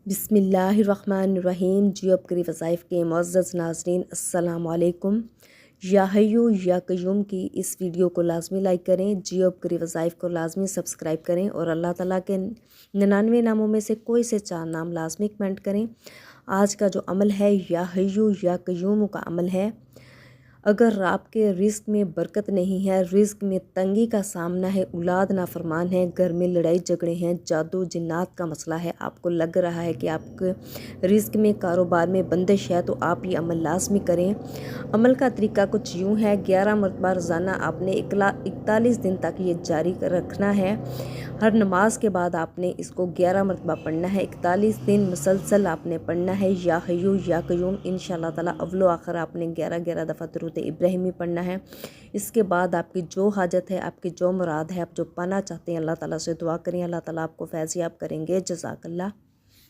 बिस्मिल्लाहिर्रहमानिर्रहीम। जियो अपकरी वज़ाइफ के मुअज़्ज़ज़ नाज़रीन, अस्सलामु अलैकुम। या हय्यू या क़य्यूम की इस वीडियो को लाज़मी लाइक करें, जियो अपकरी वज़ाइफ को लाज़मी सब्सक्राइब करें और अल्लाह ताला के 99 नामों में से कोई से 4 नाम लाज़मी कमेंट करें। आज का जो अमल है या हय्यू या क़य्यूम का अमल है। अगर आपके रिज़्क़ में बरकत नहीं है, रिज़्क़ में तंगी का सामना है, औलाद नाफरमान है, घर में लड़ाई झगड़े हैं, जादू जिन्नात का मसला है, आपको लग रहा है कि आपके रिज़्क़ में कारोबार में बंदिश है, तो आप ये अमल लाज़मी करें। अमल का तरीका कुछ यूँ है, 11 मरतबा रोज़ाना आपने 41 दिन तक ये जारी रखना है। हर नमाज के बाद आपने इसको 11 मरतबा पढ़ना है, 41 दिन मुसलसल आपने पढ़ना है। या हय्यू या क़य्यूम इंशाअल्लाह ताला अव्वलो आखिर आपने 11 दफ़ा दुरूद इब्राहिमी पढ़ना है। इसके बाद आपकी जो हाजत है, आपकी जो मुराद है, आप जो पाना चाहते हैं, अल्लाह ताला से दुआ करें, अल्लाह ताला आपको फैज़ याब करेंगे। जज़ाकल्लाह।